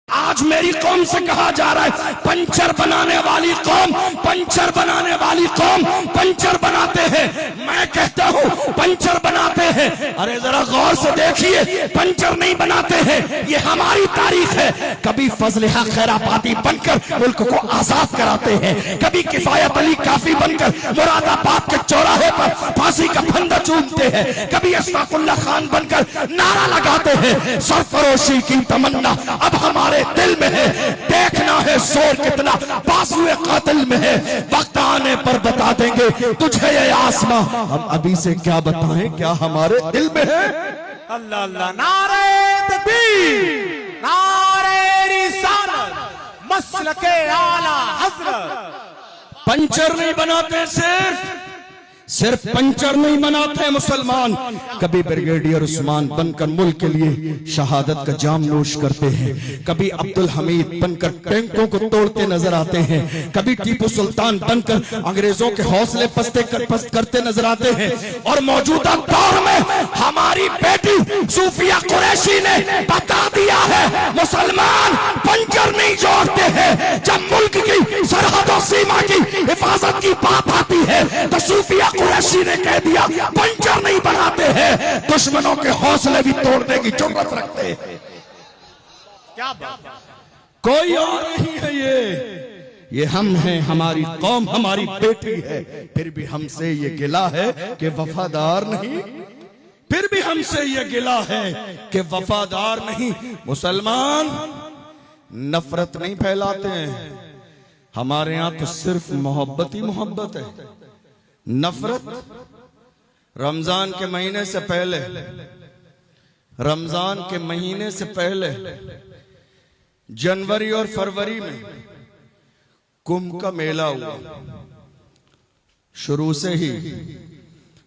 आज मेरी कौम से कहा जा रहा है पंचर बनाने वाली कौम, पंचर बनाने वाली कौम पंचर बनाते हैं। मैं कहता हूं पंचर बनाते हैं। अरे जरा गौर से देखिए, पंचर नहीं बनाते हैं, ये हमारी तारीख है। कभी फजलिहा खैराबादी बनकर मुल्क को आजाद कराते हैं, कभी किफायत अली काफी बनकर मुरादाबाद के चौराहे पर फांसी का फंदा चूमते हैं, कभी अशफाकुल्लाह खान बनकर नारा लगाते हैं। सरफरोशी की तमन्ना अब हमारे दिल में है, देखना है जोर कितना बाजुए कातिल में है। वक्त आने पर बता देंगे तुझे ये आसमां, हम अभी से क्या बताएं क्या हमारे दिल में है। अल्लाह अल्लाह, नारे तकबीर, नारे रिसालत, मसलके आला हजरत। पंचर नहीं बनाते, सिर्फ पंचर नहीं बनाते मुसलमान, कभी ब्रिगेडियर उस्मान बनकर मुल्क के लिए शहादत का जाम नोश करते हैं, कभी अब्दुल हमीद बनकर टैंकों को तोड़ते नजर आते हैं, कभी टीपू सुल्तान बनकर अंग्रेजों के हौसले पस्त करते नजर आते हैं। और मौजूदा दौर में हमारी बेटी सूफिया कुरैशी ने बता दिया है मुसलमान पंचर नहीं जोड़ते हैं। जब मुल्क की सरहदों सीमा की हिफाजत की बात आती है तो सूफिया कुरैशी ने कह दिया पंचर नहीं बनाते हैं, दुश्मनों के हौसले भी तोड़ने की जरूरत रखते हैं। क्या बात, कोई और नहीं है ये हम हैं, हमारी कौम हमारी बेटी है। फिर भी हमसे ये गिला है कि वफादार नहीं, फिर भी हमसे ये गिला है कि वफादार नहीं। मुसलमान नफरत नहीं फैलाते हैं, हमारे यहां तो सिर्फ मोहब्बत ही मोहब्बत है। नफरत रमजान के महीने से पहले, रमजान के महीने से पहले जनवरी और फरवरी में कुंभ का मेला हुआ। शुरू से ही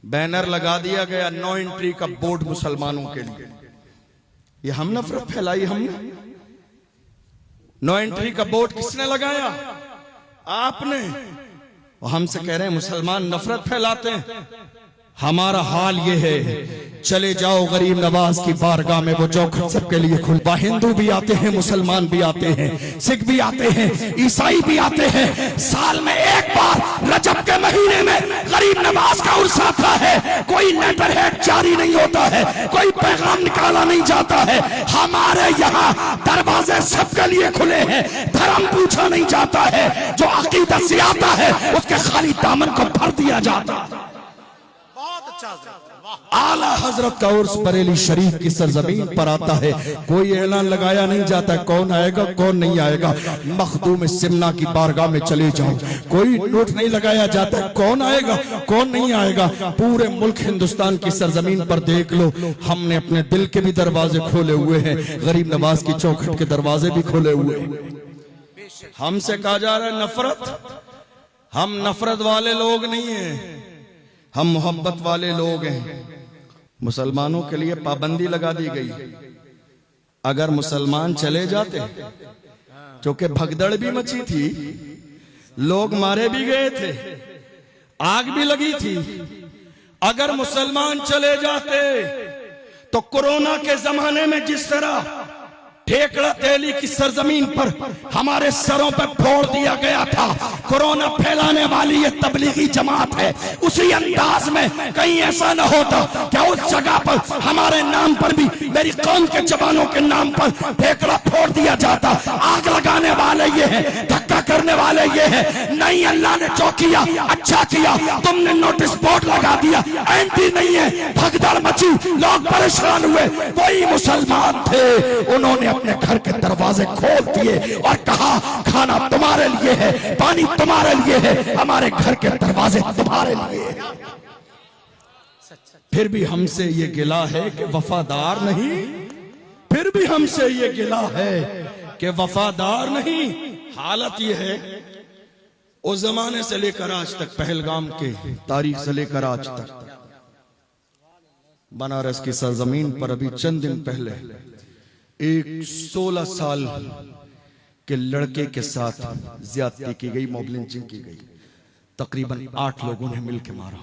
बैनर लगा दिया गया नो एंट्री का बोर्ड मुसलमानों के लिए। ये हम नफरत फैलाई हमने। नो एंट्री का बोर्ड किसने लगाया? आपने। हमसे कह रहे हैं मुसलमान नफरत फैलाते हैं। हमारा हाल ये है, चले जाओ गरीब नवाज की बारगाह में, वो चौखट सबके लिए खुला। हिंदू भी आते हैं, मुसलमान भी आते हैं, सिख भी आते हैं, ईसाई भी आते हैं। साल में एक बार रजब के महीने में गरीब नवाज का उर्स आता है। कोई लेटर हेड जारी नहीं होता है, कोई पैगाम निकाला नहीं जाता है। हमारे यहाँ दरवाजे सबके लिए खुले हैं, धर्म पूछा नहीं जाता है। जो अकीदत से आता है उसके खाली दामन को भर दिया जाता है। आला हजरत का उर्स बरेली शरीफ की सरजमीन पर आता है। कोई ऐलान लगाया नहीं जाता कौन आएगा कौन नहीं आएगा। मखदूम सिमना की बारगाह में चले जाओ, कोई नोट नहीं लगाया जाता कौन आएगा कौन नहीं आएगा। पूरे मुल्क हिंदुस्तान की सरजमीन पर देख लो, हमने अपने दिल के भी दरवाजे खोले हुए हैं, गरीब नवाज की चौखट के दरवाजे भी खोले हुए हैं। हमसे कहा जा रहा है नफरत, हम नफरत वाले लोग नहीं हैं, हम मोहब्बत वाले लोग हैं। मुसलमानों के लिए पाबंदी लगा दी गई, अगर मुसलमान चले जाते, क्योंकि भगदड़ भी मची थी, लोग मारे भी गए थे, आग भी लगी थी। अगर मुसलमान चले जाते तो कोरोना के जमाने में जिस तरह ठेकड़ा तेली की सरजमीन पर हमारे सरों पर फोड़ दिया गया था, कोरोना फैलाने वाली ये तबलीगी जमात है, उसी अंदाज में कहीं ऐसा न होता क्या उस जगह पर हमारे नाम पर भी, मेरी कौम के जवानों के नाम पर ठेकड़ा फोड़ दिया जाता। आग लगाने वाले ये हैं, धक्का करने वाले ये हैं। नहीं, अल्लाह ने जो किया अच्छा किया, तुमने नोटिस बोर्ड लगा दिया, एंटी नहीं है, भगदड़ मची, लोग परेशान हुए। वही मुसलमान थे, उन्होंने अपने घर के दरवाजे खोल दिए और कहा खाना तुम्हारे लिए है, पानी तुम्हारे लिए है, हमारे घर के दरवाजे तुम्हारे लिए। फिर भी हमसे ये गिला है कि वफादार नहीं, फिर भी हमसे ये गिला है कि वफादार नहीं। हालत ये है, उस जमाने से लेकर आज तक, पहलगाम के तारीख से लेकर आज तक, बनारस की सरजमीन पर अभी चंद दिन पहले एक 16 साल के लड़के के साथ ज्यादती की गई, मॉब लिंचिंग की गई। तकरीबन 8 लोगों ने मिलकर मारा।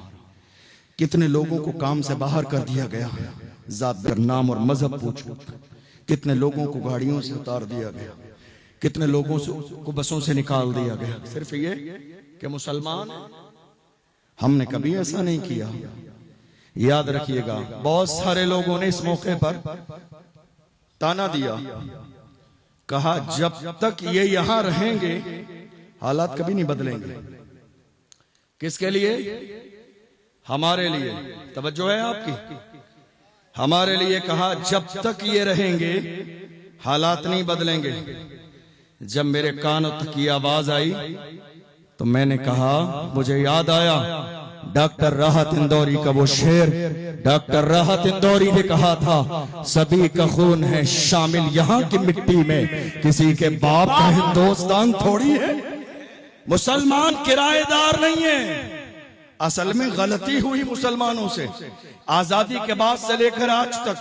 कितने लोगों को काम से बाहर कर दिया गया, जात, नाम और मजहब पूछ कितने लोगों को गाड़ियों से उतार दिया गया, कितने लोगों को बसों से निकाल दिया गया, सिर्फ ये कि मुसलमान। हमने कभी ऐसा नहीं किया। याद रखिएगा, बहुत सारे लोगों ने इस मौके पर ताना दिया, कहा जब तक ये यहां रहेंगे हालात कभी नहीं बदलेंगे। किसके लिए? हमारे लिए। तवज्जो है आपकी? हमारे लिए कहा जब तक ये रहेंगे हालात नहीं बदलेंगे। जब मेरे कानों तक ये आवाज आई तो मैंने कहा, मुझे याद आया डॉक्टर राहत इंदौरी का वो शेर। डॉक्टर राहत इंदौरी ने कहा था, सभी का खून है शामिल यहाँ की मिट्टी में, किसी के बाप का हिंदुस्तान थोड़ी है। मुसलमान किराएदार नहीं है। असल में गलती हुई मुसलमानों से। आजादी के बाद से लेकर आज तक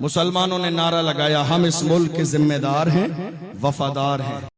मुसलमानों ने नारा लगाया, हम इस मुल्क के जिम्मेदार हैं, वफादार हैं।